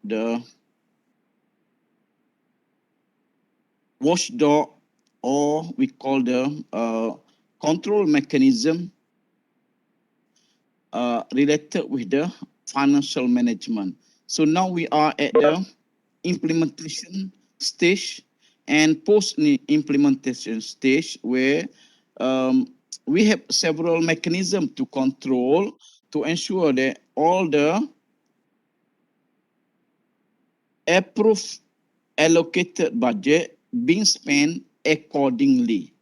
the watchdog, or we call the control mechanism related with the financial management. So now we are at the implementation stage and post-implementation stage, where we have several mechanisms to control, to ensure that all the approved allocated budget being spent accordingly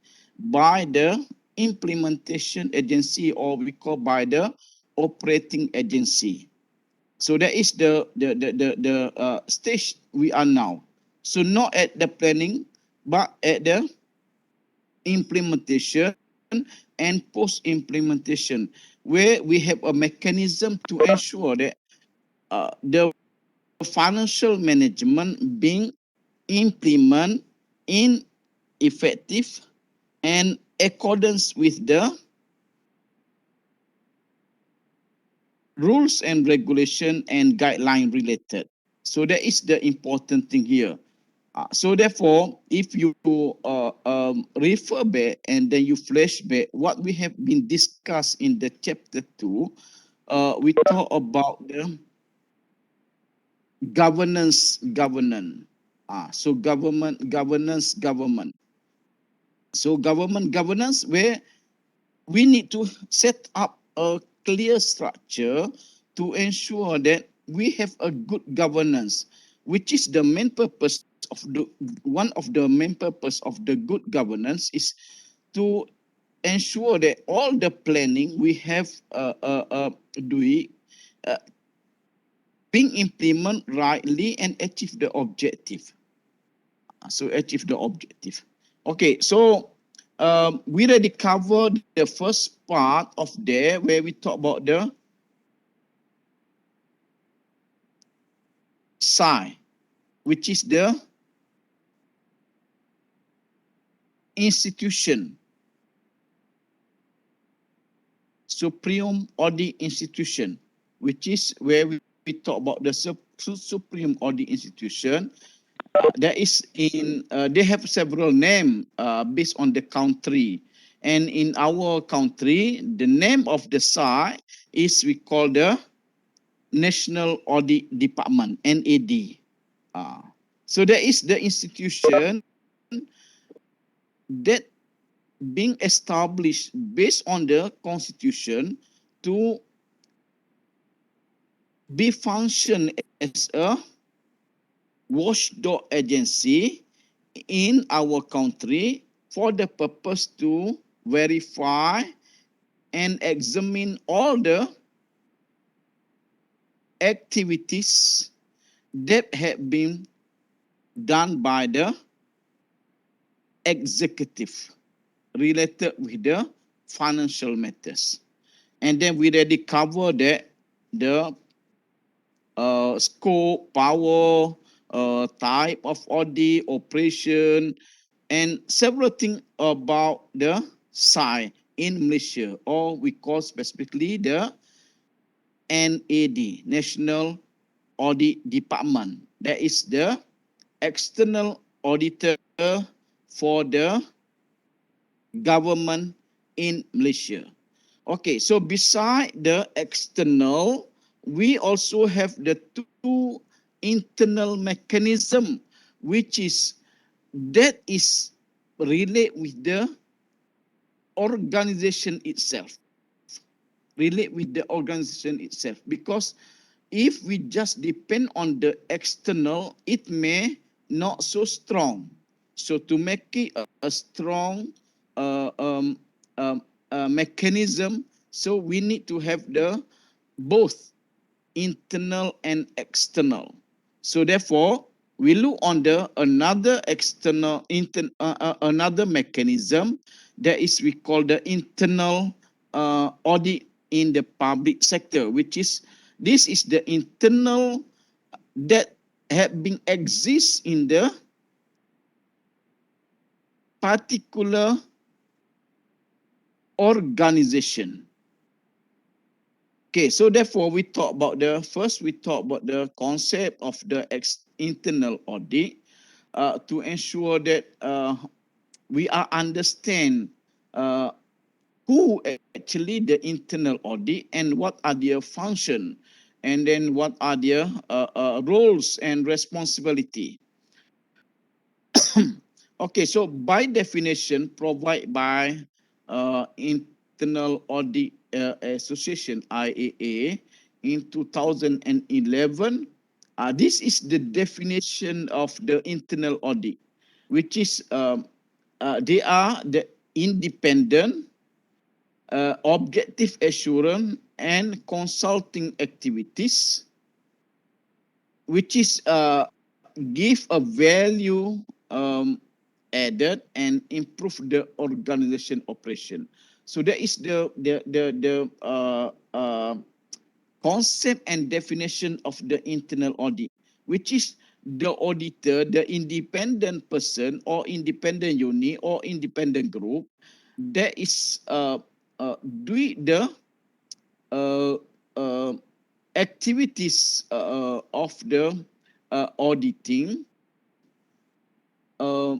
by the implementation agency, or we call by the operating agency. So that is the stage we are now. So not at the planning, but at the implementation and post-implementation, where we have a mechanism to ensure that the financial management being implemented in effective and accordance with the rules and regulation and guideline related. So that is the important thing here. So therefore, if you refer back and then you flash back what we have been discussed in the chapter 2, we talk about the governance. So government. So governance, where we need to set up a clear structure to ensure that we have a good governance, which is the main purpose of one of the main purpose of the good governance is to ensure that all the planning we have doing being implemented rightly and achieve the objective. So achieve the objective. Okay, so we already covered the first part of there, where we talk about the Psa, which is the institution, Supreme Audit Institution, which is where we talk about the Supreme Audit Institution. There is they have several names based on the country. And in our country, the name of the site is we call the National Audit Department, NAD. So there is the institution that being established based on the constitution to be function as a watchdog agency in our country for the purpose to verify and examine all the activities that have been done by the executive related with the financial matters. And then we already covered that the scope, power, type of audit, operation, and several things about the Psa in Malaysia, or we call specifically the NAD, National Audit Department. That is the external auditor for the government in Malaysia. Okay, so beside the external, we also have the two internal mechanism, which is that is relate with the organization itself. Relate with the organization itself, because if we just depend on the external, it may not so strong. So to make it a strong mechanism, so we need to have the both internal and external. So therefore, we look on the another external another mechanism that is we call the internal audit in the public sector, which is this is the internal that have been exist in the particular organization. Okay, so therefore we talk about we talk about the concept of the internal audit to ensure that we are understand uh, who actually the internal audit and what are their function, and then what are their roles and responsibility. Okay, so by definition, provided by Internal Audit Association (IAA) in 2011, this is the definition of the internal audit, which is they are the independent, objective assurance and consulting activities, which is give a value added and improve the organization operation. So that is the concept and definition of the internal audit, which is the auditor, the independent person or independent unit or independent group that is doing the uh, uh, activities of the auditing uh,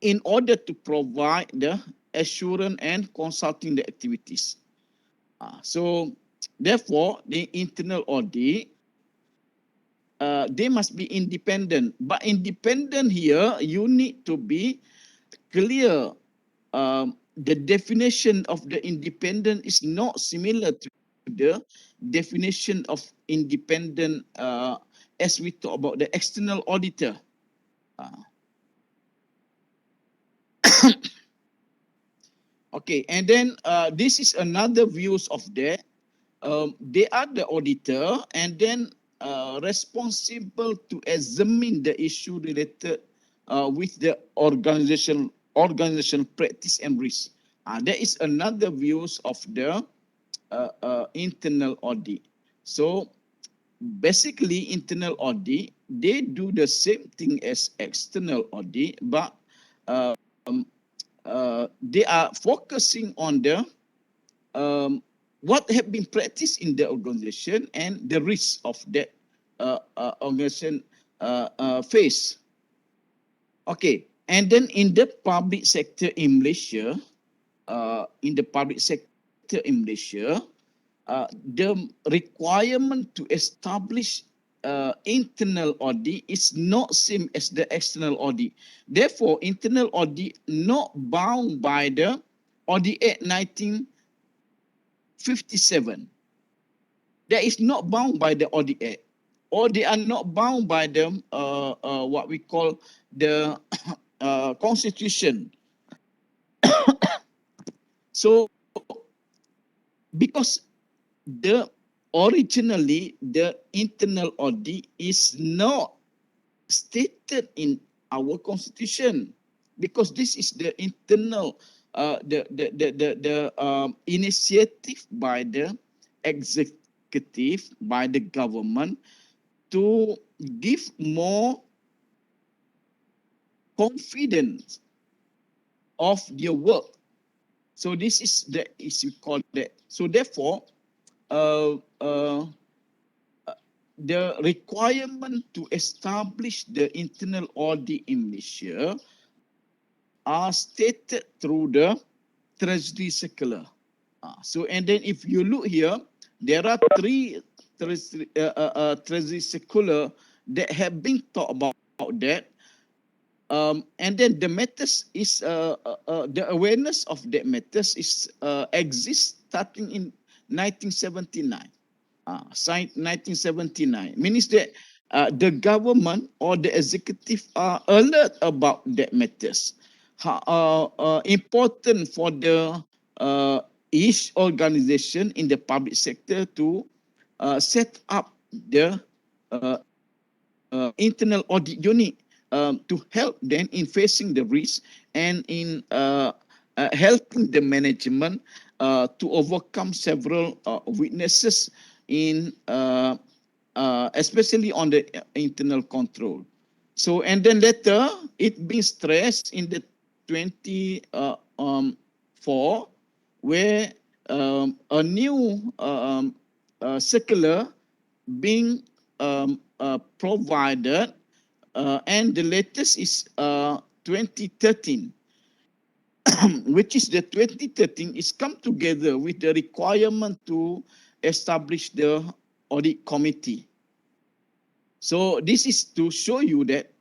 in order to provide the assurance and consulting the activities. So therefore, the internal audit, they must be independent. But independent here, you need to be clear. The definition of the independent is not similar to the definition of independent as we talk about the external auditor. Okay, and then this is another views of that. They are the auditor and then responsible to examine the issue related with the organization practice and risk. There is another views of the internal audit. So basically, internal audit, they do the same thing as external audit, but um, they are focusing on the what have been practiced in the organization and the risk of that organization face. Okay, and then in the public sector in Malaysia, the requirement to establish internal audit is not same as the external audit. Therefore, internal audit not bound by the Audit Act 1957. That is not bound by the Audit Act, or they are not bound by the what we call the Constitution. So, because originally the internal audit is not stated in our Constitution, because this is the internal initiative by the executive, by the government, to give more confidence of their work. So this is the issue called that. So therefore, uh, uh, the requirement to establish the internal audit in Malaysia are stated through the Treasury Circular. So, and then if you look here, there are three Treasury Circular that have been talked about that. And then the matters is the awareness of that matters is exists starting in 1979. Signed 1979 means that the government or the executive are alert about that matters. Important for the each organization in the public sector to set up the uh, internal audit unit to help them in facing the risk and in helping the management to overcome several weaknesses in especially on the internal control. So, and then later it being stressed in the 24, where a new circular being provided, and the latest is 2013, which is the 2013 is come together with the requirement to establish the audit committee. So this is to show you that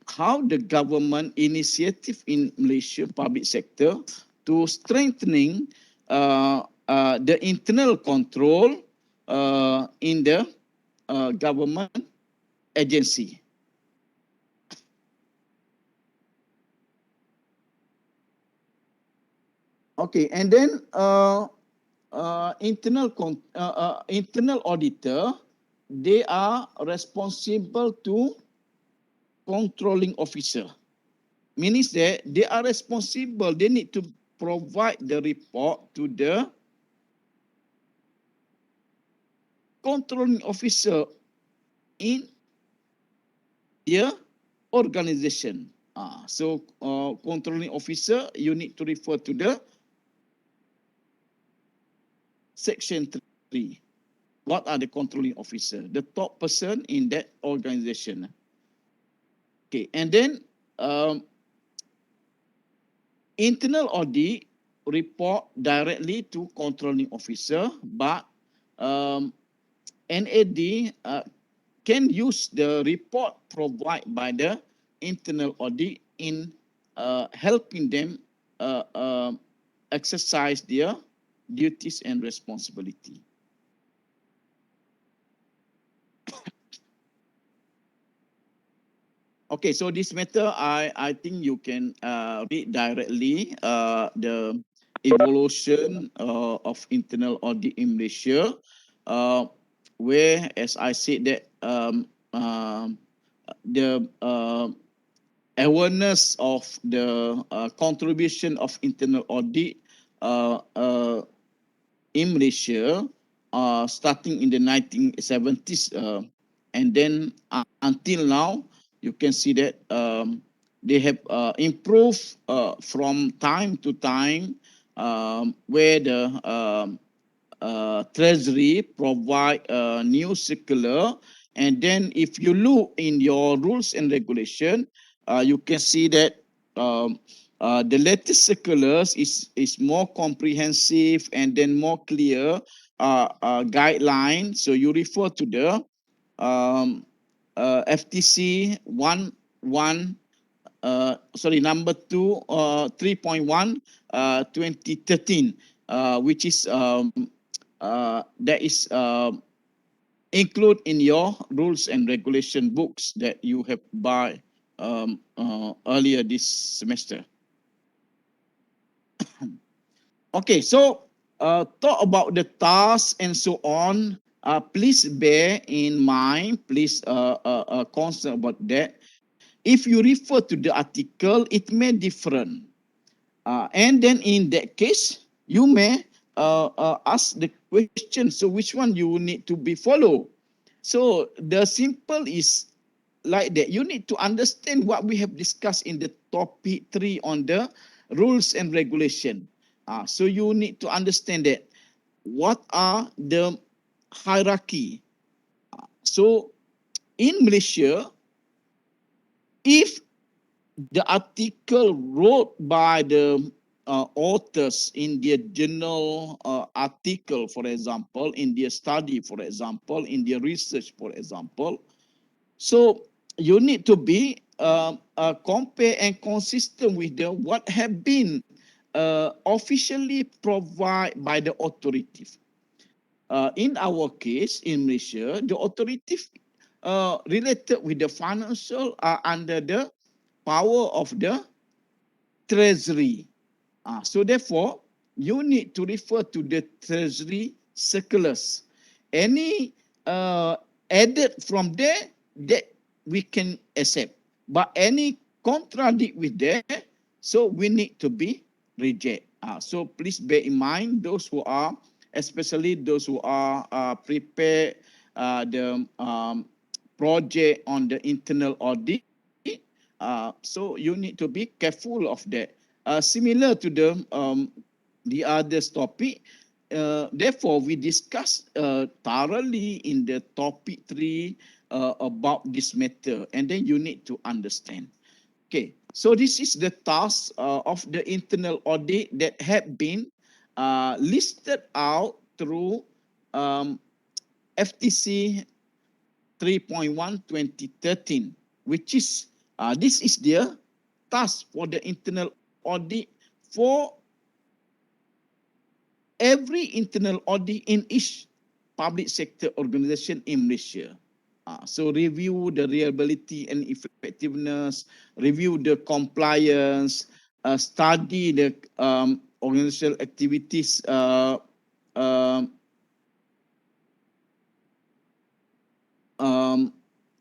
how the government initiative in Malaysia public sector to strengthening the internal control in the government agency. Okay, and then internal auditor, they are responsible to controlling officer. Means that they are responsible, they need to provide the report to the controlling officer in their organization. So controlling officer, you need to refer to the section 3. What are the controlling officer? The top person in that organization. Okay, and then internal audit report directly to controlling officer, but NAD can use the report provided by the internal audit in helping them exercise their duties and responsibility. Okay, so this matter, I think you can read directly the evolution of internal audit in Malaysia, where, as I said, that the awareness of the contribution of internal audit in Malaysia, starting in the 1970s, and then until now, you can see that they have improved from time to time, where the Treasury provide a new circular, and then if you look in your rules and regulation, you can see that the latest circulars is more comprehensive and then more clear guideline. So you refer to the FTC number 3.1 2013, which is that is include in your rules and regulation books that you have buy earlier this semester. Okay, so talk about the tasks and so on. Please bear in mind, please concern about that. If you refer to the article, it may different. And then in that case, you may ask the question, so which one you need to be follow? So the simple is like that. You need to understand what we have discussed in the topic 3 on the rules and regulation. So you need to understand that what are the hierarchy. So in Malaysia, if the article wrote by the authors in their journal article, for example, in their study, for example, in their research, for example, so you need to be compare and consistent with the what have been officially provided by the authority. In our case, in Malaysia, the authority related with the financial are under the power of the Treasury. So therefore, you need to refer to the Treasury circulars. Any added from there that we can accept, but any contradict with that, so we need to be reject. So please bear in mind those who are, especially those who are prepare the project on the internal audit. So you need to be careful of that. Similar to the other topic, therefore, we discussed thoroughly in the topic 3 about this matter, and then you need to understand. Okay, so this is the task of the internal audit that had been listed out through FTC 3.1 2013, which is this is their task for the internal audit for every internal audit in each public sector organization in Malaysia. So review the reliability and effectiveness, review the compliance, study the organizational activities um,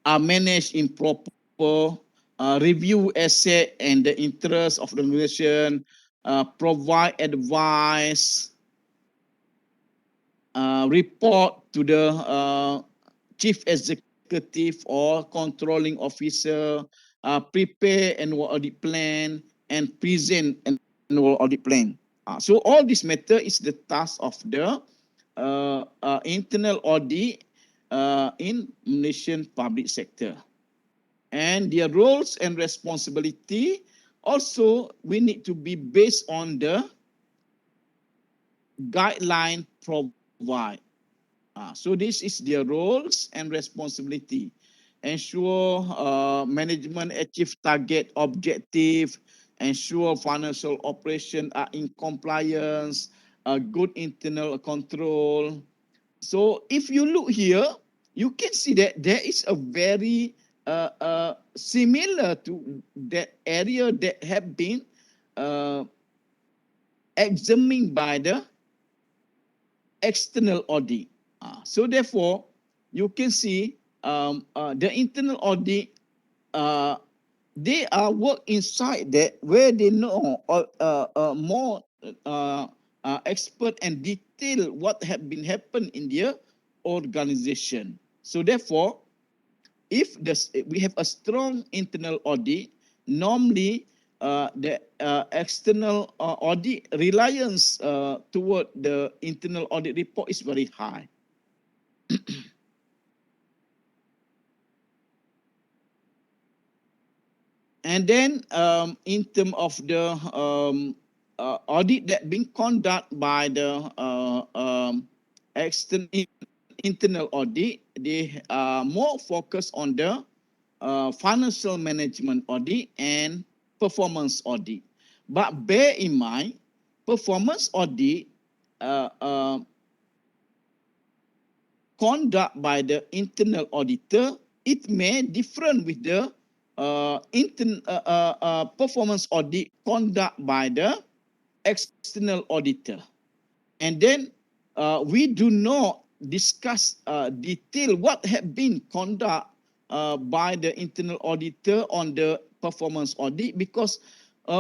are managed in proper, review asset and the interest of the organization, provide advice, report to the chief executive or controlling officer, prepare annual audit plan, and present annual audit plan. So all this matter is the task of the internal audit in Malaysian public sector. And their roles and responsibility also we need to be based on the guideline provide. So this is their roles and responsibility. Ensure management achieve target objective, ensure financial operation are in compliance, good internal control. So if you look here, you can see that there is a very similar to that area that have been examined by the external audit. So therefore, you can see the internal audit, they are work inside that where they know more expert and detail what have been happened in their organization. So therefore, if we have a strong internal audit, normally the external audit reliance toward the internal audit report is very high. And then in terms of the audit that being conducted by the external internal audit, they are more focused on the financial management audit and performance audit. But bear in mind, performance audit conduct by the internal auditor, it may different with the performance audit conduct by the external auditor. And then we do not discuss detail what have been conduct by the internal auditor on the performance audit, because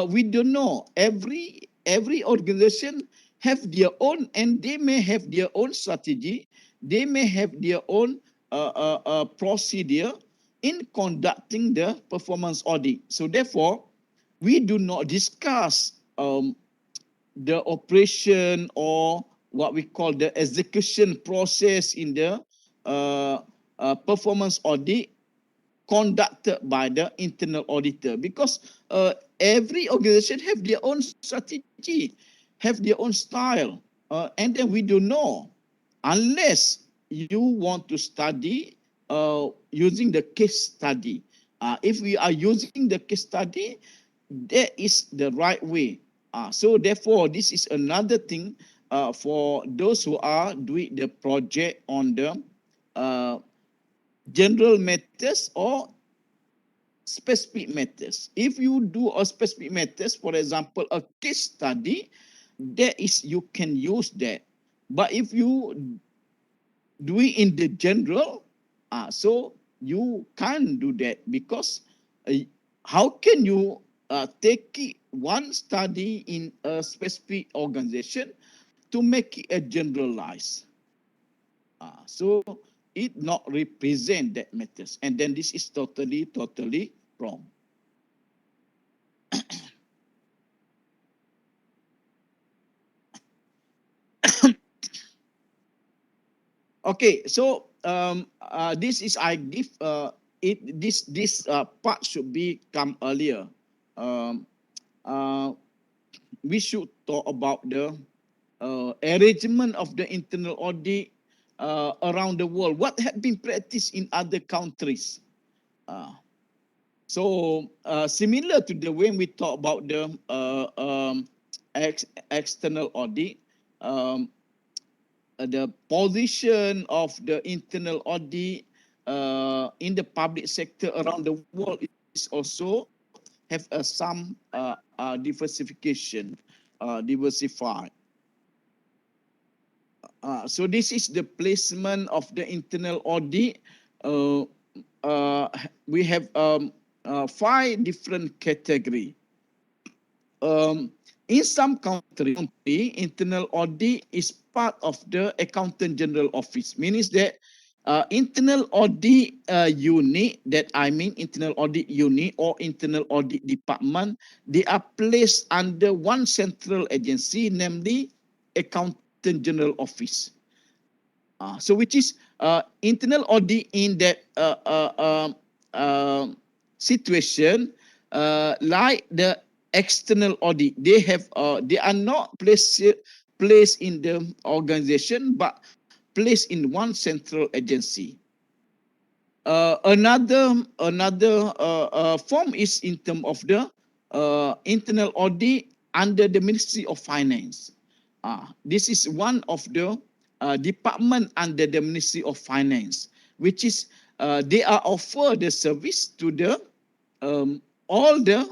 we don't know every organization have their own, and they may have their own strategy, they may have their own procedure in conducting the performance audit. So therefore, we do not discuss the operation or what we call the execution process in the performance audit conducted by the internal auditor, because every organization have their own strategy, have their own style, and then we don't know unless you want to study using the case study. If we are using the case study, that is the right way. So therefore, this is another thing for those who are doing the project on the general matters or specific matters. If you do a specific matters, for example, a case study, that is you can use that. But if you do it in the general, so you can't do that, because how can you take one study in a specific organization to make it a generalized? So it not represent that matters, and then this is totally wrong. Okay, so this is I give it this part should be come earlier. Um, uh, we should talk about the arrangement of the internal audit around the world. What had been practiced in other countries? Uh, similar to the way we talk about the external audit, um, the position of the internal audit in the public sector around the world is also have some diversification, diversified. So this is the placement of the internal audit. Uh, we have 5 different category. In some country, internal audit is part of the Accountant General Office. Means that internal audit unit, that I mean internal audit unit or internal audit department, they are placed under one central agency, namely Accountant General Office. So which is internal audit in that situation, like the external audit, they are not placed in the organization, but placed in one central agency. Another form is in terms of the internal audit under the Ministry of Finance. This is one of the department under the Ministry of Finance, which is they are offer the service to the all the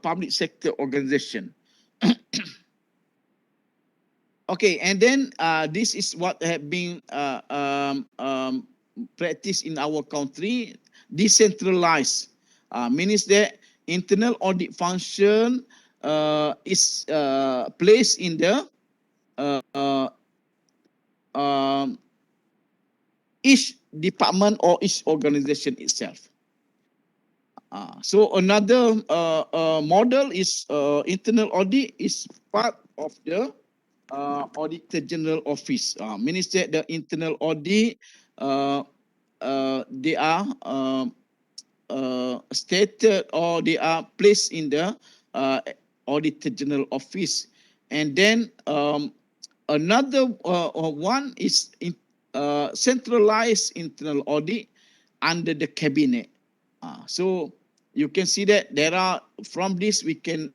public sector organization. Okay, and then this is what have been practiced in our country, decentralized. Means that internal audit function is placed in the uh, uh, um, each department or each organization itself. So another model is internal audit is part of the Auditor General Office. Means that the internal audit, they are stated or they are placed in the Auditor General Office. And then another one is centralized internal audit under the cabinet. So you can see that there are, from this we can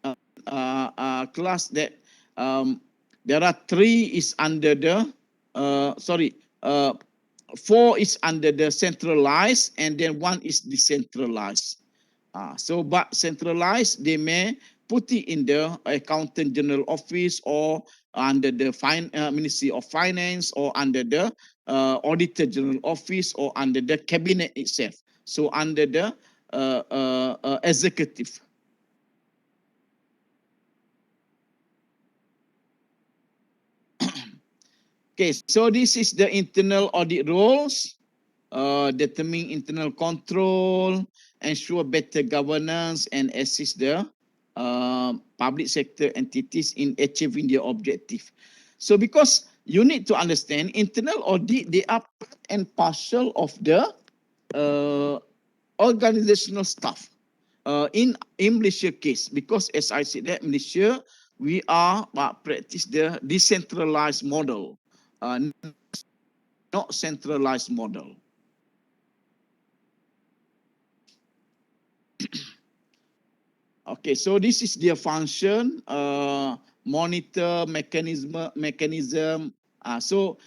class that there are 3 is under the sorry 4 is under the centralized, and then 1 is decentralized. So but centralized, they may put it in the Accountant General Office or under the Ministry of Finance or under the Auditor General Office or under the cabinet itself. So under the executive. Okay, so this is the internal audit roles, determine internal control, ensure better governance, and assist the public sector entities in achieving their objective. So because you need to understand, internal audit, they are part and parcel of the organizational staff. In Malaysia case, because as I said that Malaysia, we are practice the decentralized model, not centralized model. Okay, so this is their function, monitor mechanism. So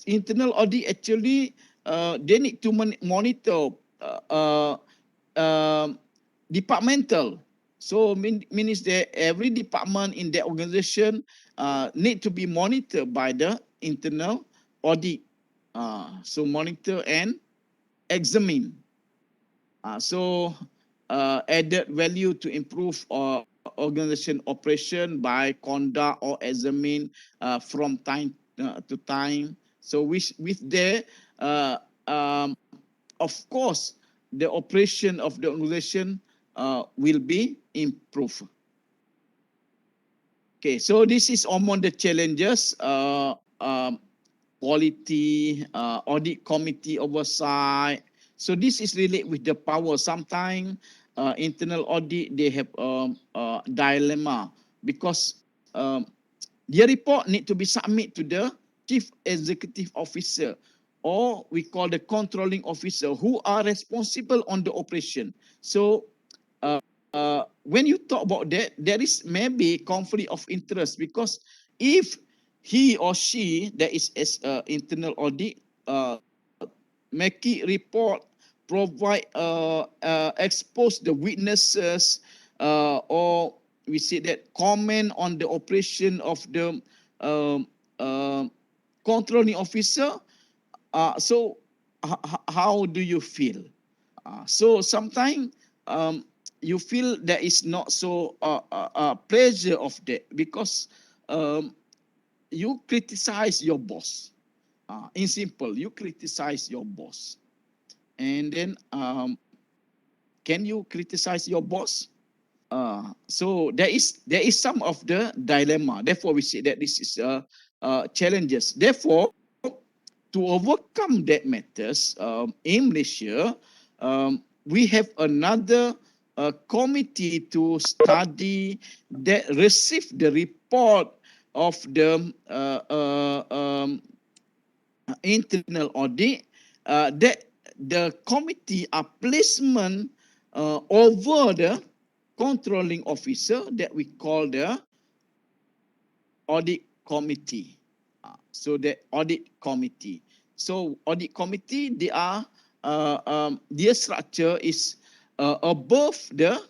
internal audit actually, they need to monitor departmental. So means that every department in the organization need to be monitored by the internal audit. So monitor and examine. So added value to improve organization operation by conduct or examine from time to time. So with there, of course, the operation of the organization will be improved. Okay, so this is among the challenges quality, audit committee oversight. So this is related with the power. Sometimes internal audit, they have dilemma because their report need to be submitted to the chief executive officer, or we call the controlling officer, who are responsible on the operation. So when you talk about that, there is maybe conflict of interest, because if he or she, that is as internal audit, make it report, provide, expose the witnesses, or we say that comment on the operation of the um, uh, controlling officer. So how do you feel? So sometimes you feel there is not so pleasure of that, because you criticize your boss. In simple, you criticize your boss, and then can you criticize your boss? So there is some of the dilemma. Therefore, we say that this is challenges. Therefore, to overcome that matters, in Malaysia, we have another committee to study that receive the report of the internal audit, that the committee are placement over the controlling officer, that we call the audit committee. So the audit committee. So audit committee, they are their structure is above the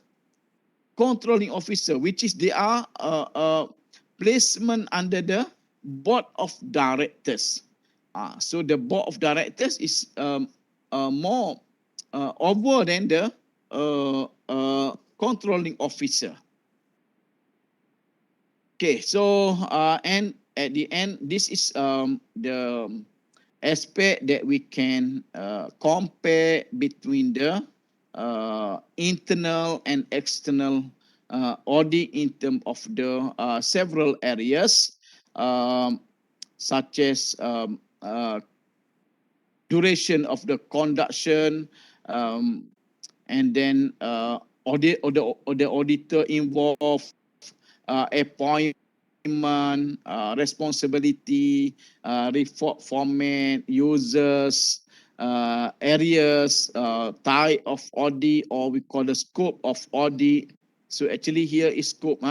controlling officer, which is they are placement under the board of directors. So the board of directors is more over than the controlling officer. Okay, so and at the end, this is the aspect that we can compare between the internal and external audit in terms of the several areas, such as duration of the conduction, and then audit or the auditor involved, appointment, responsibility, report format, users, areas, type of audit, or we call the scope of audit. So actually here is scope,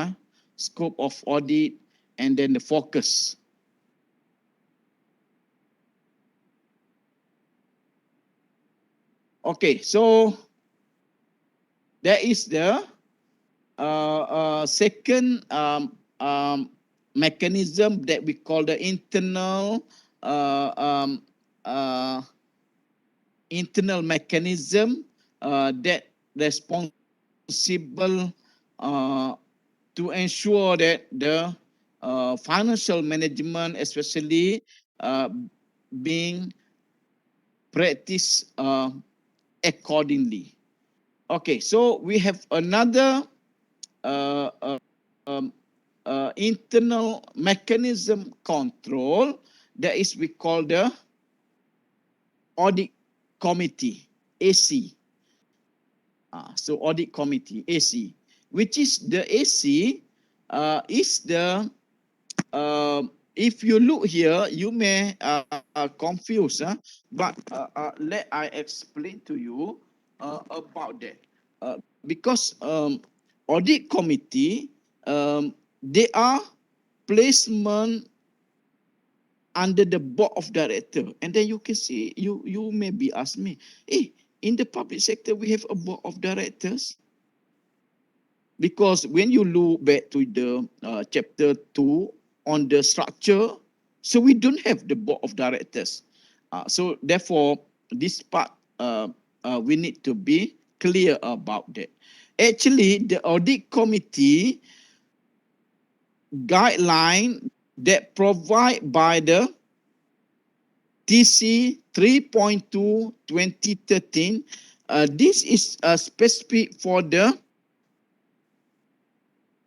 scope of audit, and then the focus. Okay, so there is the second mechanism that we call the internal internal mechanism that responsible to ensure that the financial management, especially being practiced accordingly. Okay, so we have another internal mechanism control, that is we call the audit committee, AC. So audit committee, AC, which is the AC is the if you look here, you may confuse, but let I explain to you about that. Because audit committee, they are placement under the board of director, and then you can see, you maybe ask me, in the public sector we have a board of directors, because when you look back to the chapter 2 on the structure, so we don't have the board of directors. So therefore, this part we need to be clear about that. Actually, the audit committee guideline that provide by the TC 3.2 2013, this is specific for the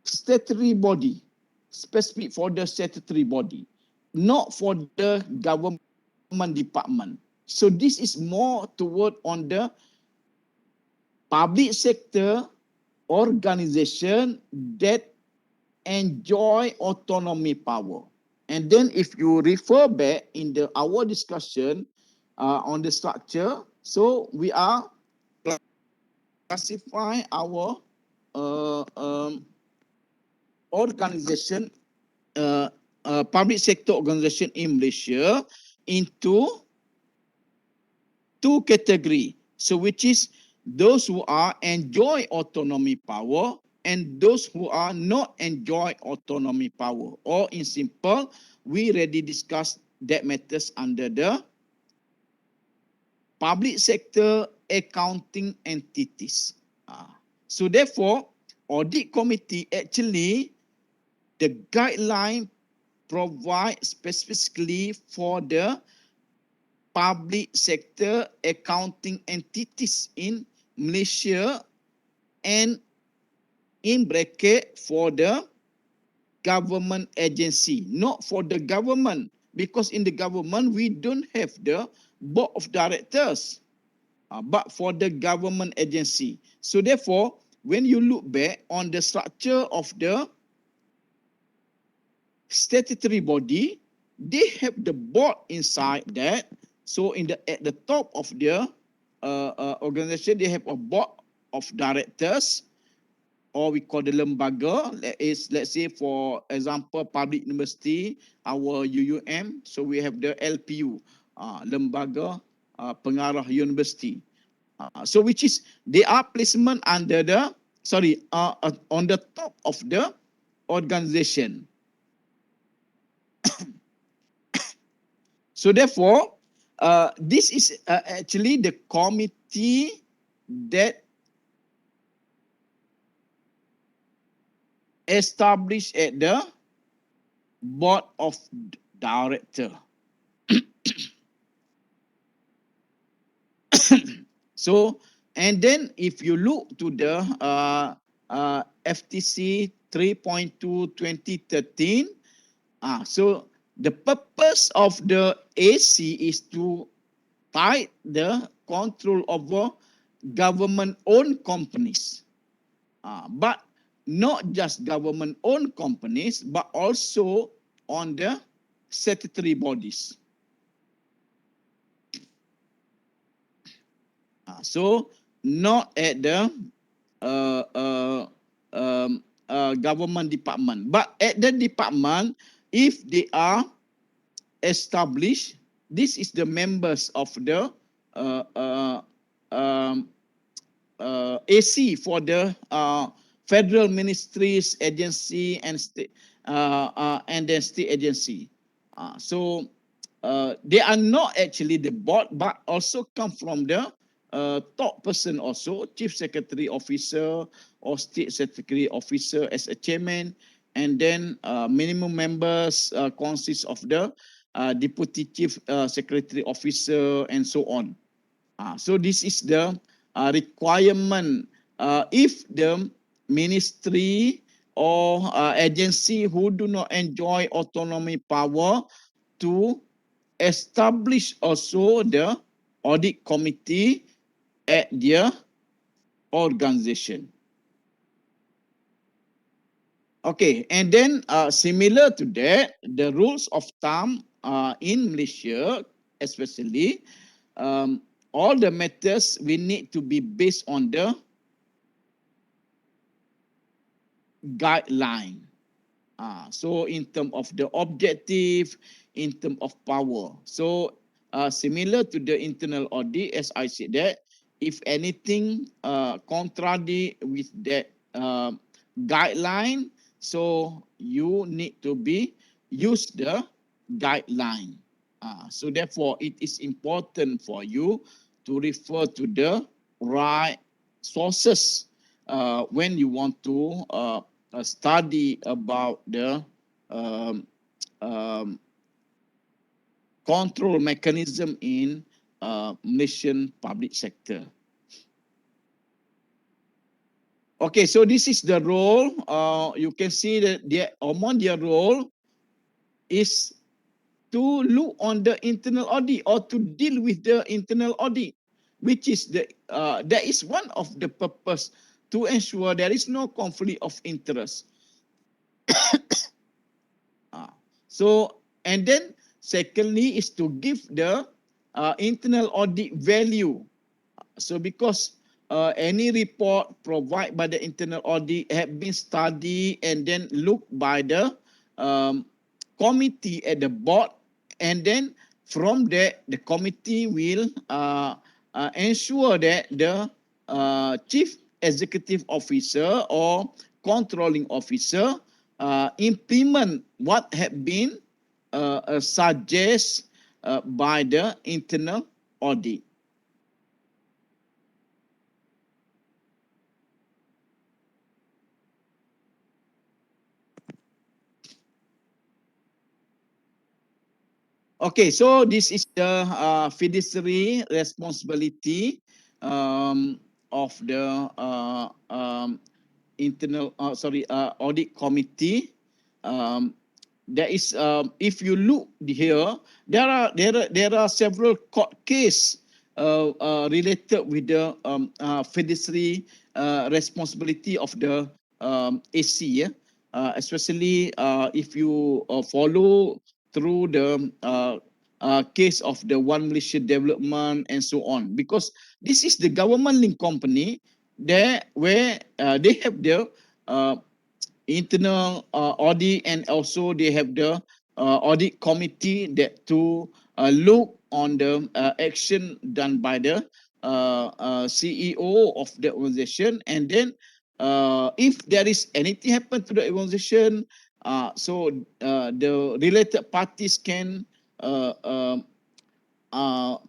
statutory body, not for the government department. So this is more toward on the public sector organization that enjoy autonomy power. And then if you refer back in our discussion on the structure, so we are classify our organization, public sector organization in Malaysia into two categories. So which is those who are enjoy autonomy power and those who are not enjoy autonomy power. Or in simple, we already discussed that matters under the public sector accounting entities. So therefore, audit committee actually, the guideline provide specifically for the public sector accounting entities in Malaysia and in bracket for the government agency, not for the government, because in the government we don't have the board of directors, but for the government agency. So therefore, when you look back on the structure of the statutory body, they have the board inside that. So at the top of their organization, they have a board of directors, or we call the lembaga. Let's say, for example, public university, our UUM. So we have the LPU, lembaga pengarah university. So which is they are placement under the on the top of the organization. So therefore, this is actually the committee that established at the board of director. So, and then if you look to the FTC 3.2 2013, so the purpose of the AC is to tie the control over government-owned companies, but not just government-owned companies, but also on the statutory bodies. So not at the government department, but at the department, if they are established, this is the members of the AC for the federal ministries, agency, and state, and then state agency. So they are not actually the board, but also come from the top person also, chief secretary officer or state secretary officer as a chairman, and then minimum members consist of the deputy chief secretary officer and so on. So this is the requirement if the ministry or agency who do not enjoy autonomy power to establish also the audit committee at their organization. Okay, and then similar to that, the rules of thumb in Malaysia, especially, all the matters we need to be based on the guideline. So in terms of the objective, in terms of power. So similar to the internal audit, as I said that, if anything contradict with that guideline, so you need to use the guideline. So therefore, it is important for you to refer to the right sources when you want to study about the control mechanism in Malaysian public sector. Okay, so this is the role. You can see that among their role is to look on the internal audit or to deal with the internal audit, which is that is one of the purpose to ensure there is no conflict of interest. So, and then secondly is to give the internal audit value. So because any report provided by the internal audit have been studied and then looked by the committee at the board, and then from there the committee will ensure that the chief executive officer or controlling officer implement what have been suggested by the internal audit. Okay, so this is the fiduciary responsibility of the audit committee. There is if you look here, there are several court cases related with the fiduciary responsibility of the AC. Especially if you follow through the case of the One Malaysia Development and so on, because this is the government-linked company there where they have their internal audit, and also they have the audit committee that to look on the action done by the CEO of the organization, and then if there is anything happen to the organization, so the related parties can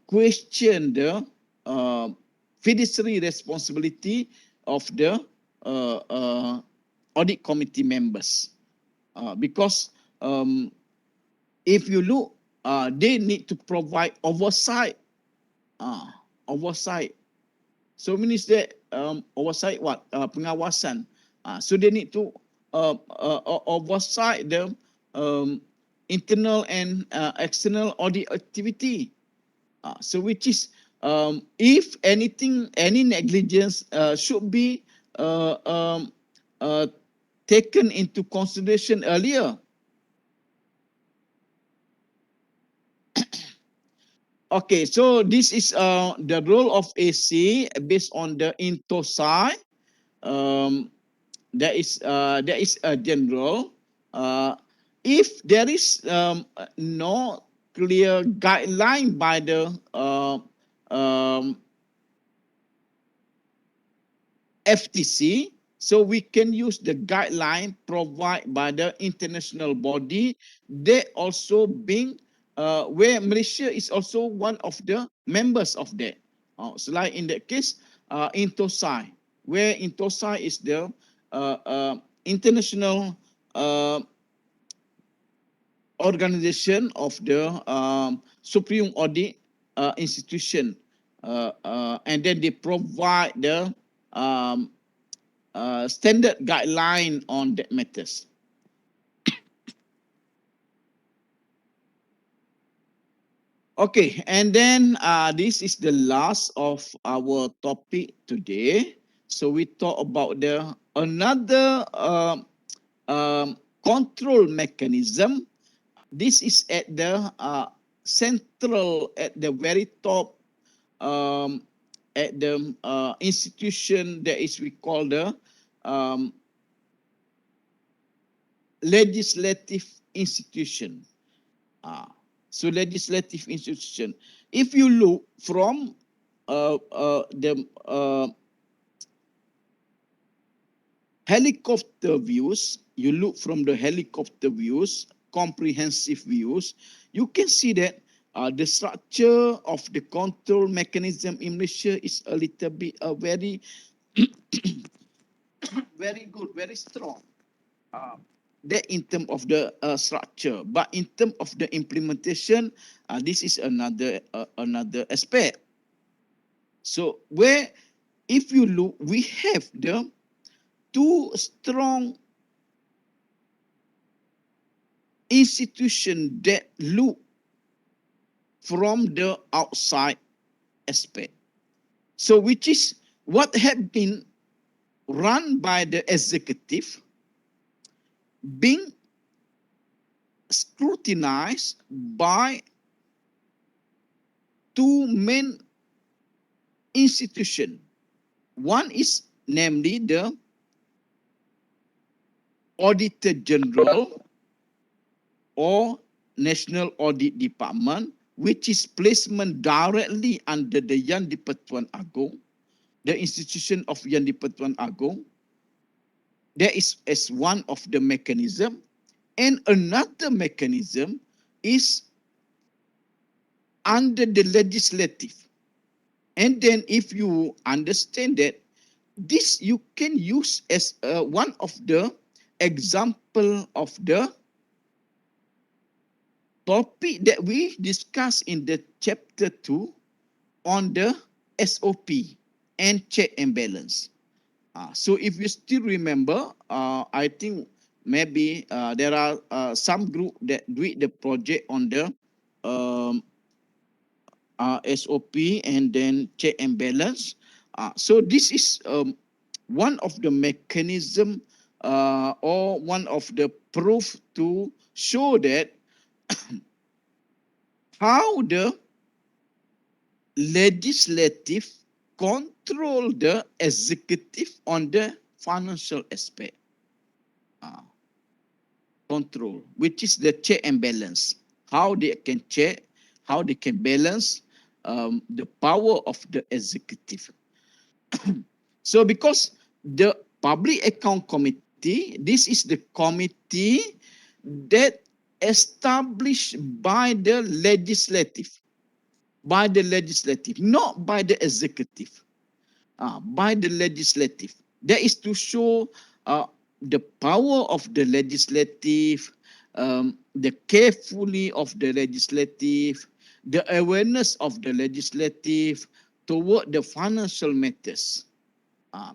question the fiduciary responsibility of the audit committee members, because if you look, they need to provide oversight. Oversight. So means that oversight what? Pengawasan. So they need to oversight the internal and external audit activity. So which is if anything, any negligence should be taken into consideration earlier. Okay, so this is the role of AC based on the INTOSAI. There is a general. If there is no clear guideline by the FTC, so we can use the guideline provided by the international body. They also being where Malaysia is also one of the members of that. So like in that case, INTOSAI, where INTOSAI is the international organization of the Supreme Audit Institution, and then they provide the standard guideline on that matters. Okay, and then this is the last of our topic today. So we talk about the another control mechanism. This is at the central, at the very top, at the institution that is we call the legislative institution. So legislative institution. If you look from the helicopter views, you look from the helicopter views, comprehensive views, you can see that the structure of the control mechanism in Malaysia is a little bit very, very good, very strong. That in terms of the structure, but in terms of the implementation, this is another aspect. So where, if you look, we have the two strong institution that look from the outside aspect. So which is what had been run by the executive being scrutinized by two main institutions. One is namely the Auditor General or National Audit Department, which is placement directly under the Yang di-Pertuan Agong, the institution of Yang di-Pertuan Agong. There is as one of the mechanism, and another mechanism is under the legislative. And then if you understand that, this you can use as one of the example of the topic that we discussed in the chapter 2 on the SOP and check and balance. So if you still remember, I think maybe there are some group that do the project on the SOP and then check and balance. So this is one of the mechanism or one of the proof to show that how the legislative control the executive on the financial aspect. Control, which is the check and balance. How they can check, how they can balance the power of the executive. So because the Public Account Committee, this is the committee that established by the legislative, not by the executive, by the legislative. That is to show the power of the legislative, the carefully of the legislative, the awareness of the legislative toward the financial matters.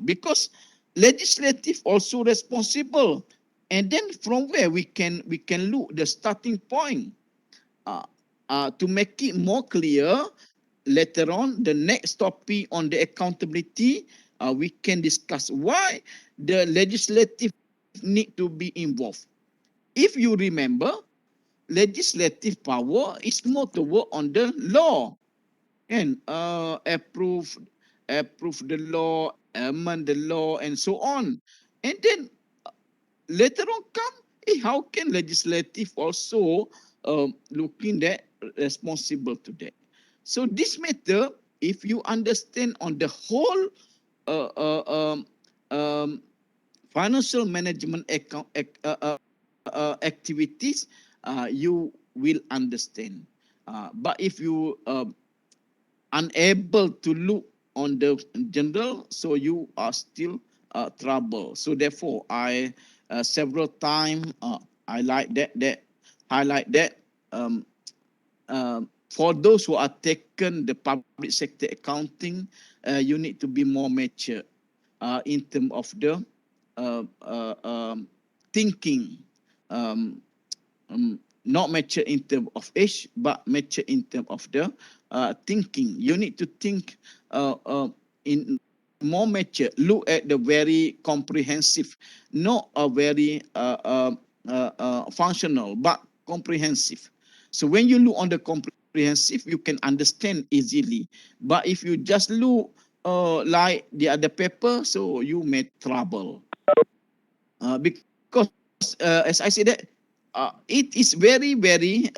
Because legislative also responsible, and then from where we can look the starting point to make it more clear. Later on, the next topic on the accountability, we can discuss why the legislative need to be involved. If you remember, legislative power is more to work on the law and approve the law, amend the law, and so on. And then later on come, how can legislative also looking that responsible to that? So this matter, if you understand on the whole financial management account activities, you will understand. But if you unable to look on the general, so you are still trouble. So therefore, I several time I like that highlight that for those who are taken the public sector accounting, you need to be more mature in terms of the thinking, not mature in terms of age, but mature in terms of the thinking. You need to think in more mature, look at the very comprehensive, not a very functional, but comprehensive. So when you look on the comprehensive, you can understand easily. But if you just look like the other paper, so you may trouble. Because as I said that, it is very, very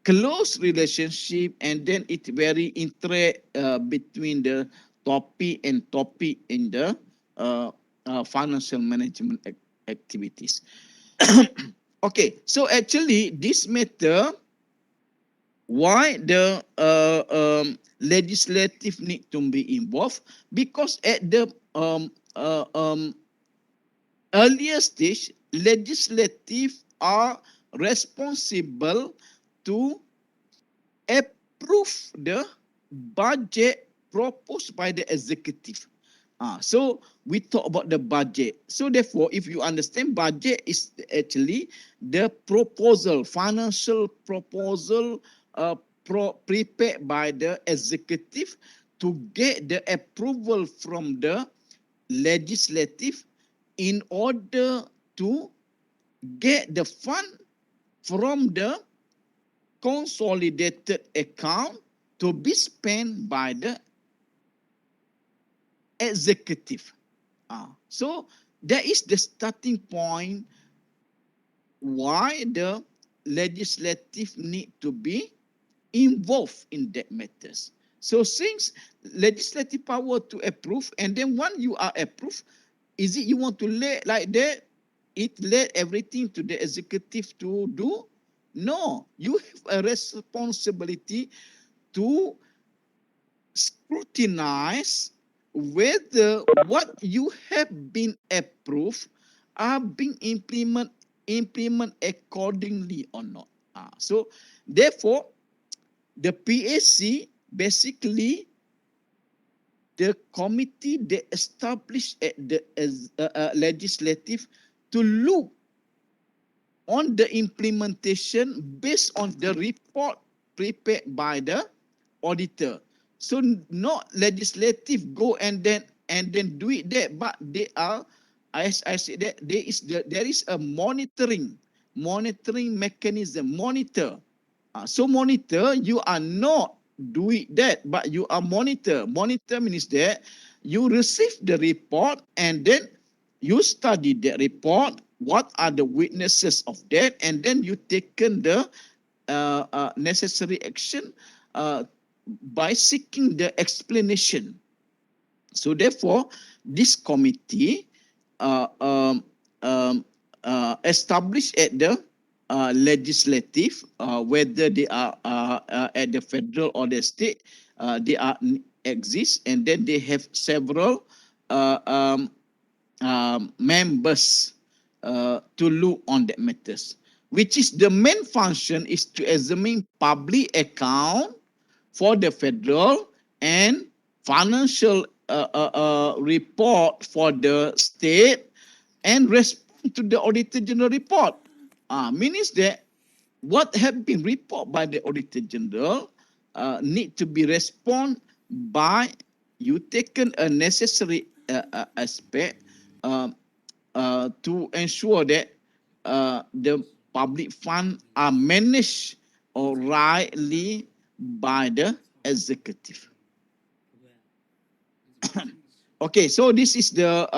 close relationship, and then it very interact between the topic and topic in the financial management activities. Okay, so actually this matter, why the legislative need to be involved, because at the earlier stage, legislative are responsible to approve the budget proposed by the executive. So we talk about the budget. So therefore, if you understand, budget is actually the proposal, financial proposal prepared by the executive to get the approval from the legislative in order to get the fund from the consolidated account to be spent by the executive. So that is the starting point why the legislative need to be involved in that matters. So since legislative power to approve, and then when you are approved, is it you want to let like that, it let everything to the executive to do? No, you have a responsibility to scrutinize whether what you have been approved are being implement accordingly or not. So therefore, the PAC basically the committee they established at the legislative to look on the implementation based on the report prepared by the auditor. So not legislative go and then do it there, but they are, as I said, that there is a monitoring mechanism, monitor. So monitor, you are not doing that, but you are monitor. Monitor means that you receive the report and then you study the report, what are the witnesses of that, and then you taken the necessary action by seeking the explanation. So therefore, this committee uh, um, established at the legislative, whether they are at the federal or the state, they are exist, and then they have several uh, um, members to look on that matters, which is the main function is to examine public account for the federal and financial report for the state and respond to the Auditor General report. Means that what have been reported by the Auditor General need to be responded by you taken a necessary aspect to ensure that the public fund are managed or rightly by the executive. Okay, so this is the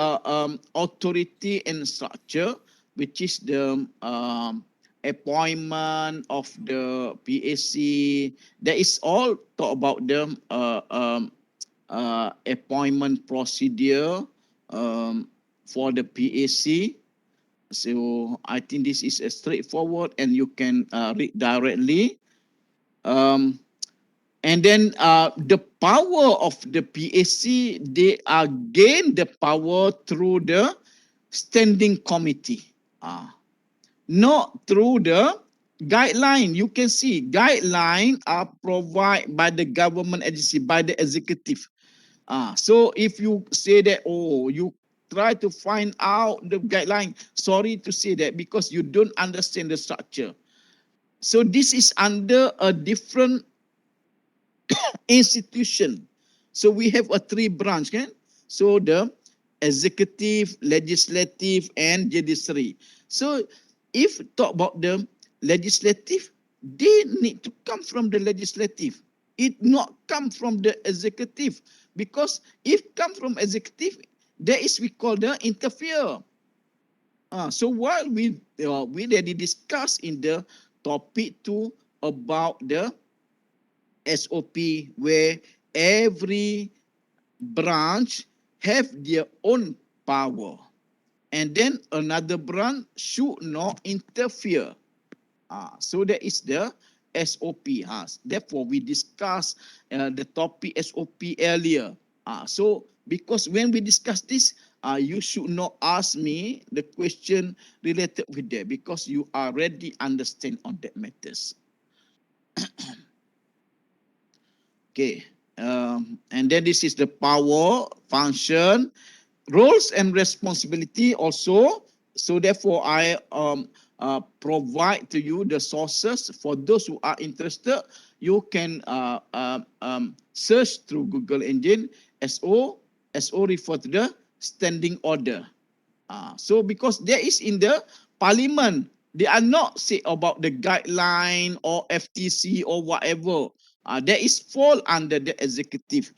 authority and structure, which is the appointment of the PAC. That is all talk about the appointment procedure for the PAC. So I think this is a straightforward and you can read directly. And then the power of the PAC, they are gain the power through the standing committee, not through the guideline. You can see guideline are provided by the government agency, by the executive. So if you say that, oh, you try to find out the guideline, sorry to say that because you don't understand the structure. So this is under a different institution. So we have a three branch, kan? So the executive, legislative, and judiciary. So if talk about the legislative, they need to come from the legislative. It not come from the executive, because if come from executive, that is we call the interfere. So while we already discussed in the topic 2 about the SOP, where every branch have their own power, and then another branch should not interfere. So that is the SOP. Therefore, we discussed the topic SOP earlier. So because when we discuss this, you should not ask me the question related with that, because you already understand on that matters. Okay. And then this is the power, function, roles and responsibility also. So therefore, I provide to you the sources. For those who are interested, you can search through Google Engine. SO refer to the standing order. So because there is in the parliament, they are not say about the guideline or FTC or whatever. That is fall under the executive.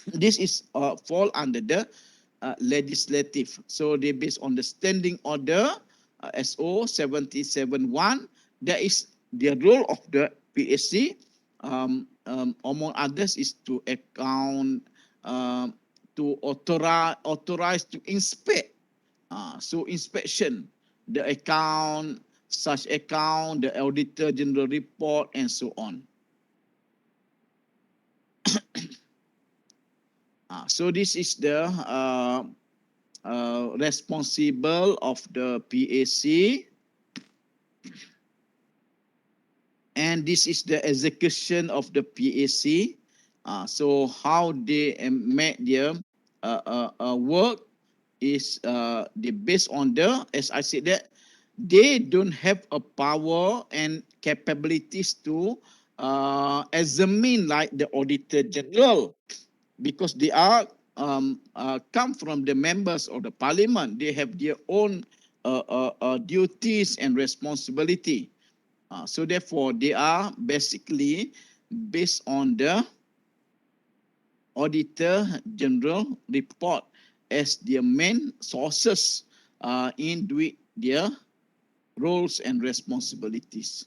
This is fall under the legislative. So they based on the standing order SO 77.1. That is the role of the PSC. Among others is to account, to authorize to inspect. So inspection, the account, such account, the auditor general report, and so on. So this is the responsible of the PAC, and this is the execution of the PAC. So how they make their work is they based on the, as I said, that they don't have a power and capabilities to examine like the auditor general, because they are come from the members of the parliament. They have their own duties and responsibility. So therefore, they are basically based on the auditor general report as their main sources in doing their roles and responsibilities.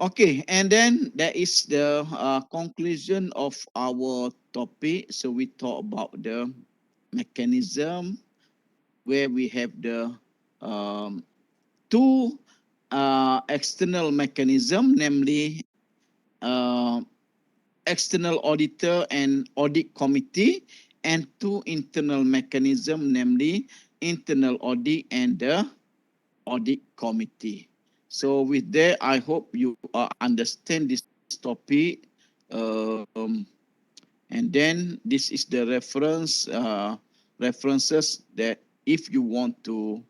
Okay, and then that is the conclusion of our topic. So we talk about the mechanism where we have the two external mechanism, namely external auditor and audit committee, and two internal mechanism, namely internal audit and the audit committee. So with that, I hope you understand this topic. And then this is the references that if you want to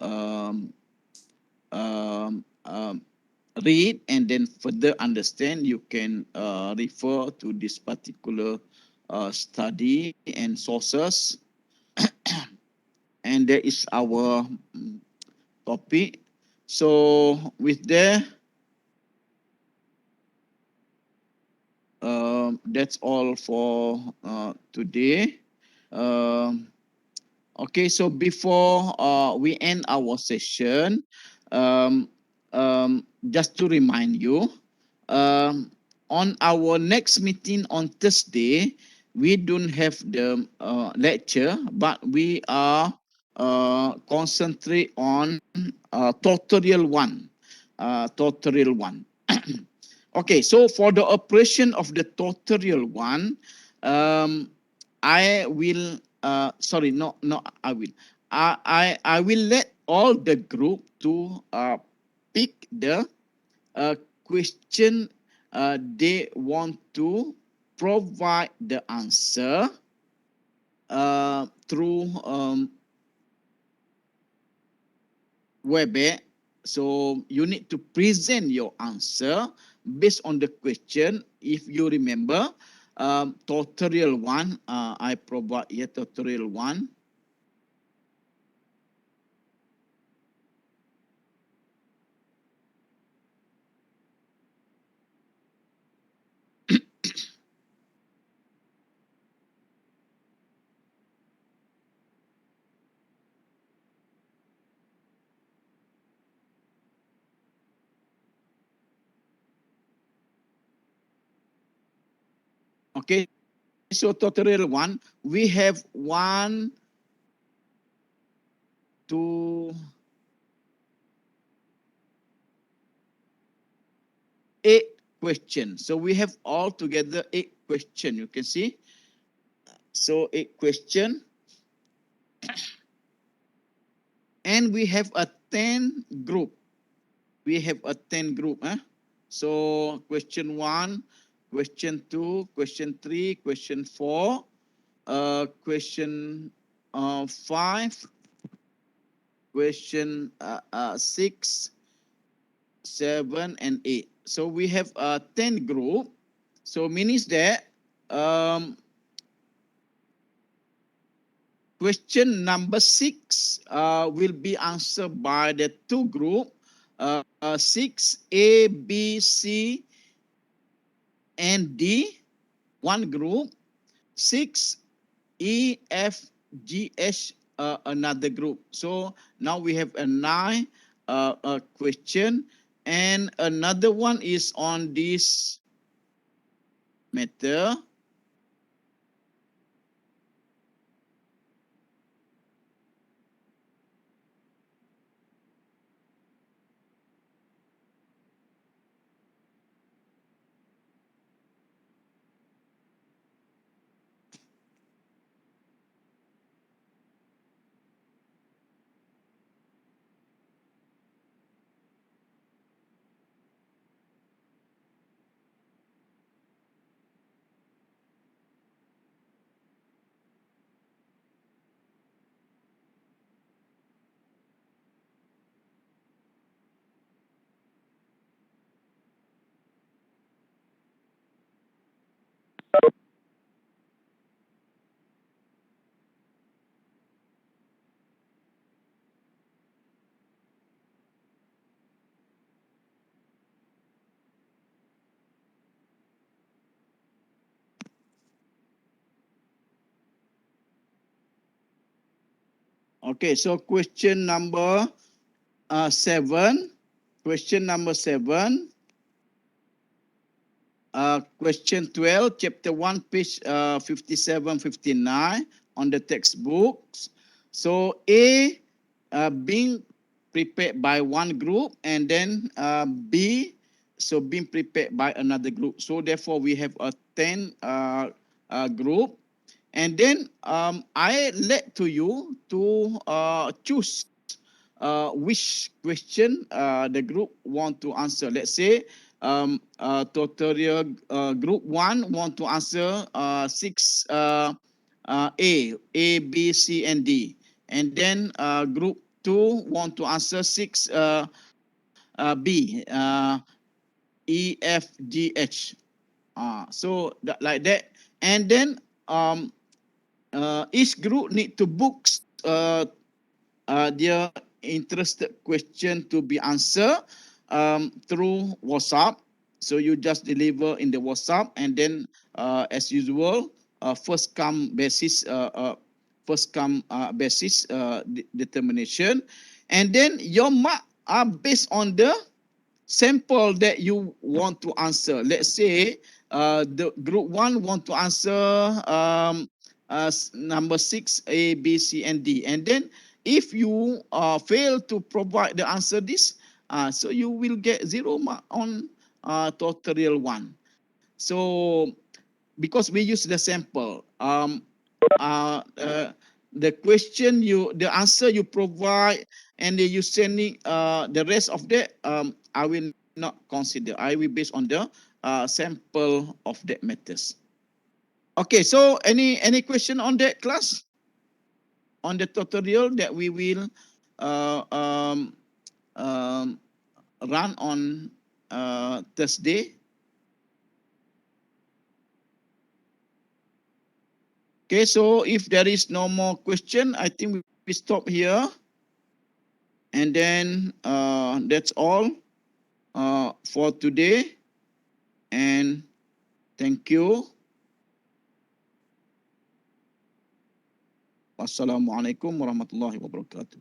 um, um, um, read and then further understand, you can refer to this particular study and sources. And that is our topic. So with that, that's all for today. Okay, so before we end our session, um, just to remind you, on our next meeting on Thursday, we don't have the lecture, but we are concentrate on tutorial one. Tutorial one. Okay, so for the operation of the tutorial one, I will sorry, no, I will. I will let all the group to pick the question they want to provide the answer through WebEx. So you need to present your answer based on the question. If you remember, tutorial one, I provide here tutorial one. Okay, so tutorial one, we have 1, 2, 8 questions. So we have all together 8 questions. You can see. So 8 questions. And we have a 10 group. We have a 10 group. So question 1, question 2, question 3, question 4, question 5, question 6, 7, and 8. So we have 10 group. So means that question number 6 will be answered by the two group, 6 A, B, C, and D, one group, 6 E, F, G, H, another group. So now we have a 9 question, and another one is on this matter. Okay, so question number 7. Question number 7. Question 12, chapter 1, page 57, 59 on the textbooks. So A being prepared by one group, and then B, so being prepared by another group. So therefore we have a 10 group. And then I let to you to choose which question the group want to answer. Let's say tutorial group 1 want to answer 6 A, B, C, and D. And then group 2 want to answer 6 B, E, F, G, H. So that, like that. And then each group need to book their interested question to be answered through WhatsApp. So you just deliver in the WhatsApp, and then as usual, first come basis, determination, and then your mark are based on the sample that you want to answer. Let's say the group 1 want to answer number 6 A, B, C, and D, and then if you fail to provide the answer this, so you will get 0 mark on tutorial 1. So because we use the sample, uh, uh, the answer you provide, and then you sending the rest of that, I will not consider. I will based on the sample of that matters. Okay, so any question on that, class? On the tutorial that we will uh, um, um, run on Thursday. Okay, so if there is no more question, I think we stop here. And then that's all for today. And thank you. Wassalamualaikum warahmatullahi wabarakatuh.